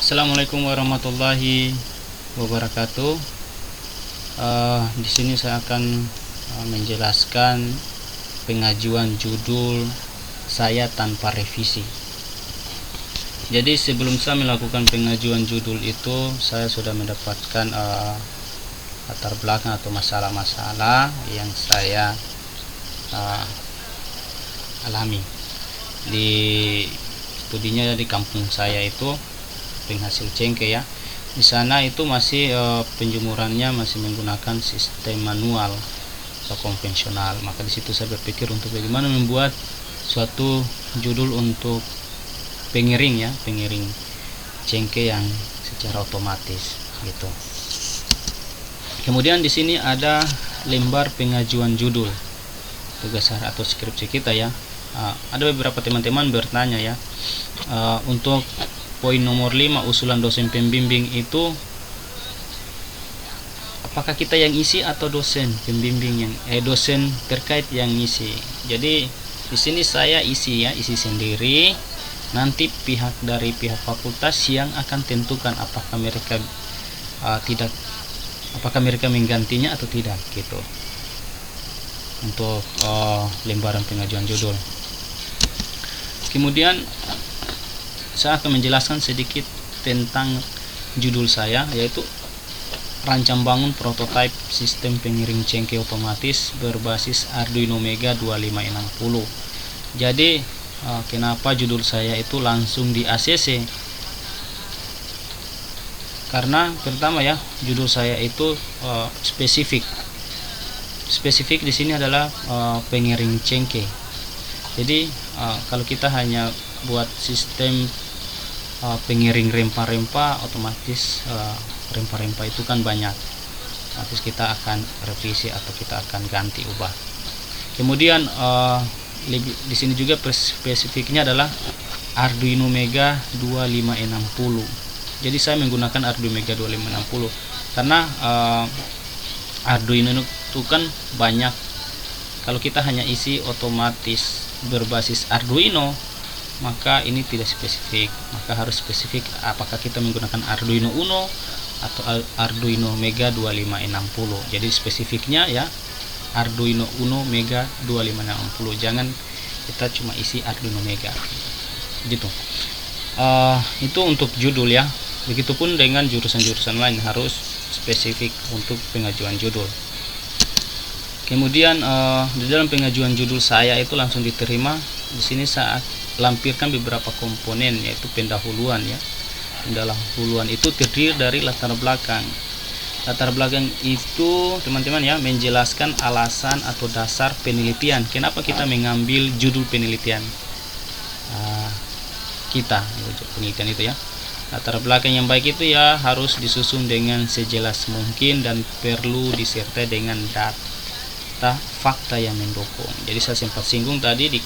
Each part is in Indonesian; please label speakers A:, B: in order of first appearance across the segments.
A: Assalamualaikum warahmatullahi wabarakatuh. Di sini saya akan menjelaskan pengajuan judul saya tanpa revisi. Jadi sebelum saya melakukan pengajuan judul itu, saya sudah mendapatkan latar belakang atau masalah-masalah yang saya alami di studinya di kampung saya itu, penghasil cengkeh ya. Di sana itu masih penjemurannya masih menggunakan sistem manual atau konvensional. Maka di situ saya berpikir untuk bagaimana membuat suatu judul untuk pengiring ya, pengiring cengkeh yang secara otomatis gitu. Kemudian di sini ada lembar pengajuan judul tugas akhir atau skripsi kita ya. Ada beberapa teman-teman bertanya ya, untuk poin nomor 5 usulan dosen pembimbing itu apakah kita yang isi atau dosen pembimbing yang dosen terkait yang ngisi. Jadi di sini saya isi ya, isi sendiri. Nanti dari pihak fakultas yang akan tentukan apakah mereka apakah mereka menggantinya atau tidak gitu. Untuk lembaran pengajuan judul. Kemudian saya akan menjelaskan sedikit tentang judul saya, yaitu rancang bangun prototipe sistem pengiring cengkeh otomatis berbasis Arduino Mega 2560. Jadi kenapa judul saya itu langsung di ACC? Karena pertama ya, judul saya itu spesifik di sini adalah pengiring cengkeh. Jadi kalau kita hanya buat sistem pengiring rempah-rempah, otomatis rempah-rempah itu kan banyak. Terus kita akan revisi atau kita akan ganti ubah. Kemudian di sini juga spesifiknya adalah Arduino Mega 2560. Jadi saya menggunakan Arduino Mega 2560 karena Arduino itu kan banyak. Kalau kita hanya isi otomatis berbasis Arduino, maka ini tidak spesifik. Maka harus spesifik apakah kita menggunakan Arduino Uno atau Arduino Mega 2560. Jadi spesifiknya ya Arduino Uno Mega 2560. Jangan kita cuma isi Arduino Mega gitu. Itu untuk judul ya. Begitupun dengan jurusan-jurusan lain harus spesifik untuk pengajuan judul. Kemudian di dalam pengajuan judul saya itu langsung diterima. Di sini saya lampirkan beberapa komponen, yaitu pendahuluan ya. Pendahuluan itu terdiri dari latar belakang. Latar belakang itu teman-teman ya menjelaskan alasan atau dasar penelitian. Kenapa kita mengambil judul penelitian kita, penelitian itu ya. Latar belakang yang baik itu ya harus disusun dengan sejelas mungkin dan perlu disertai dengan data fakta yang mendukung. Jadi saya sempat singgung tadi di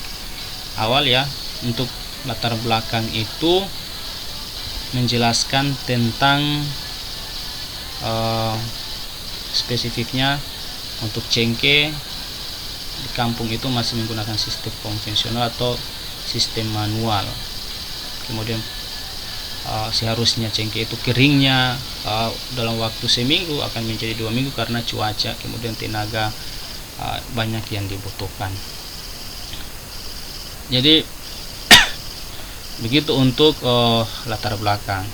A: awal ya, untuk latar belakang itu menjelaskan tentang spesifiknya untuk cengkeh di kampung itu masih menggunakan sistem konvensional atau sistem manual. Kemudian seharusnya cengkeh itu keringnya dalam waktu seminggu akan menjadi 2 minggu karena cuaca, kemudian tenaga banyak yang dibutuhkan. Jadi begitu untuk latar belakang.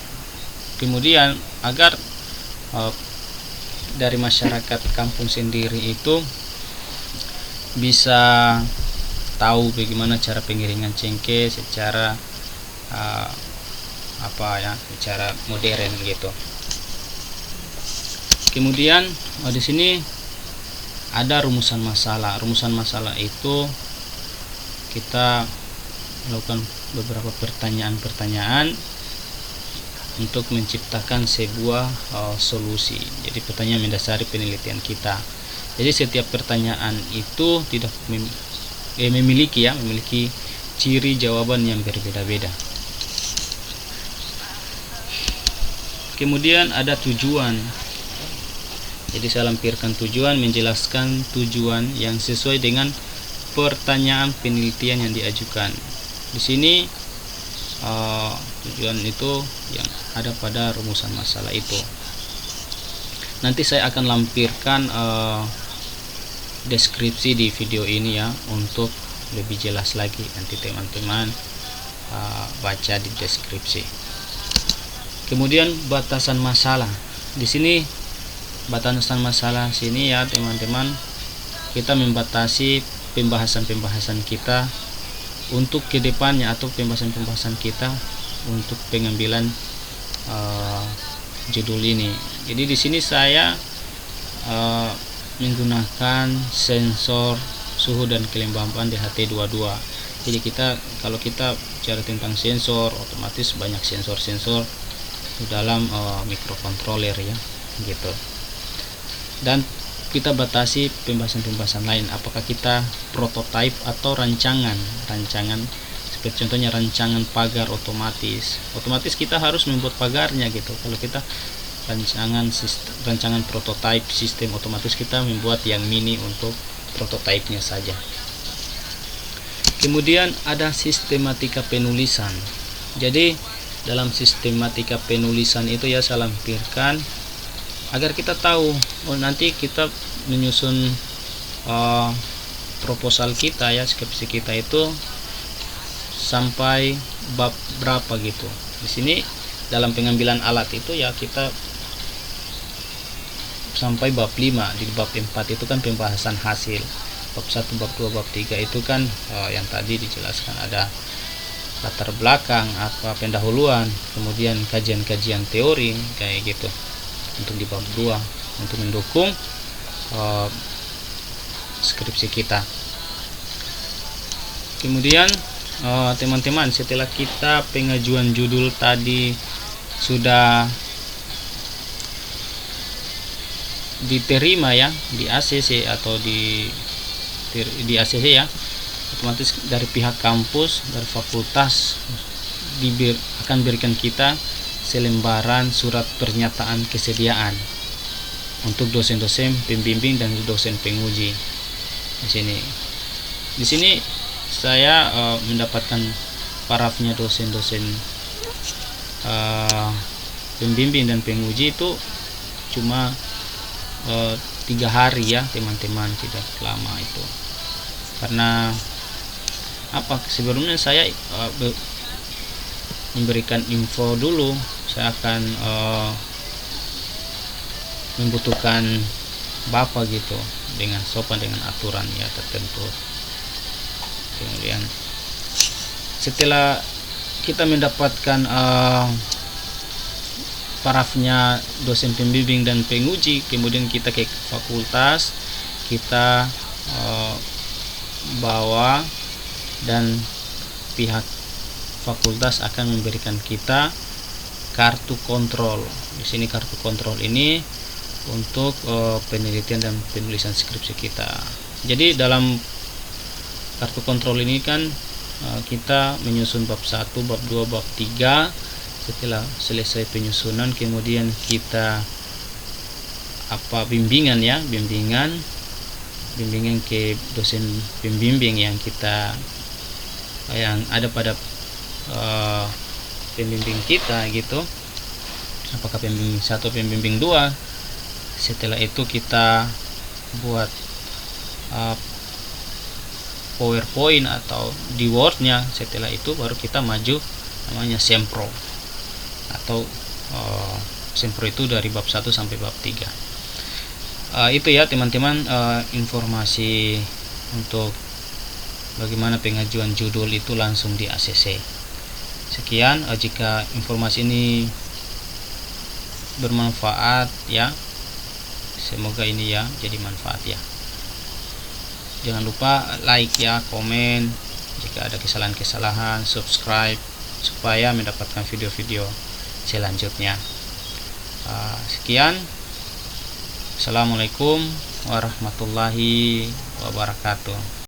A: Kemudian agar dari masyarakat kampung sendiri itu bisa tahu bagaimana cara pengiringan cengkeh secara secara modern gitu. Kemudian di sini ada rumusan masalah. Rumusan masalah itu kita melakukan beberapa pertanyaan-pertanyaan untuk menciptakan sebuah solusi. Jadi pertanyaan mendasari penelitian kita. Jadi setiap pertanyaan itu tidak memiliki ciri jawaban yang berbeda-beda. Kemudian ada tujuan. Jadi saya lampirkan tujuan, menjelaskan tujuan yang sesuai dengan pertanyaan penelitian yang diajukan. Di sini tujuan itu yang ada pada rumusan masalah itu. Nanti saya akan lampirkan deskripsi di video ini ya, untuk lebih jelas lagi. Nanti teman-teman baca di deskripsi. Kemudian batasan masalah. Di sini batasan masalah sini ya teman-teman, kita membatasi pembahasan-pembahasan kita untuk kedepannya, atau pembahasan-pembahasan kita untuk pengambilan judul ini. Jadi di sini saya menggunakan sensor suhu dan kelembapan DHT22. Jadi kalau kita bicara tentang sensor, otomatis banyak sensor-sensor di dalam microcontroller ya, gitu. Dan kita batasi pembahasan-pembahasan lain, apakah kita prototype atau rancangan seperti contohnya rancangan pagar otomatis kita harus membuat pagarnya gitu. Kalau kita rancangan prototype sistem otomatis, kita membuat yang mini untuk prototipenya saja. Kemudian ada sistematika penulisan. Jadi dalam sistematika penulisan itu ya saya lampirkan agar kita tahu nanti kita menyusun proposal kita ya, skripsi kita itu sampai bab berapa gitu. Di sini dalam pengambilan alat itu ya kita sampai bab 5. Di bab 4 itu kan pembahasan hasil. Bab 1, bab 2, bab 3 itu kan yang tadi dijelaskan, ada latar belakang, apa pendahuluan, kemudian kajian-kajian teori kayak gitu. Untuk di bab 2 untuk mendukung skripsi kita. Kemudian teman-teman, setelah kita pengajuan judul tadi sudah diterima ya di ACC atau di ACC ya, otomatis dari pihak kampus, dari fakultas akan berikan kita selembaran surat pernyataan kesediaan untuk dosen-dosen pembimbing dan dosen penguji. Di sini saya mendapatkan parafnya dosen-dosen pembimbing dan penguji itu cuma 3 hari ya teman-teman, tidak lama itu. Karena sebelumnya saya memberikan info dulu, saya akan membutuhkan bapak gitu dengan sopan, dengan aturan ya tertentu. Kemudian setelah kita mendapatkan parafnya dosen pembimbing dan penguji, kemudian kita ke fakultas, kita bawa, dan pihak fakultas akan memberikan kita kartu kontrol. Di sini kartu kontrol ini untuk penelitian dan penulisan skripsi kita. Jadi dalam kartu kontrol ini kan kita menyusun bab 1, bab 2, bab 3. Setelah selesai penyusunan, kemudian kita bimbingan ke dosen pembimbing yang ada pada pembimbing kita gitu, apakah pembimbing 1, pembimbing 2. Setelah itu kita buat PowerPoint atau di Word-nya. Setelah itu baru kita maju, namanya sempro, atau sempro itu dari bab 1 sampai bab 3. Itu ya teman-teman, informasi untuk bagaimana pengajuan judul itu langsung di ACC. Sekian, jika informasi ini bermanfaat ya, semoga ini ya jadi manfaat ya. Jangan lupa like ya, komen jika ada kesalahan-kesalahan, subscribe supaya mendapatkan video-video selanjutnya. Sekian, assalamualaikum warahmatullahi wabarakatuh.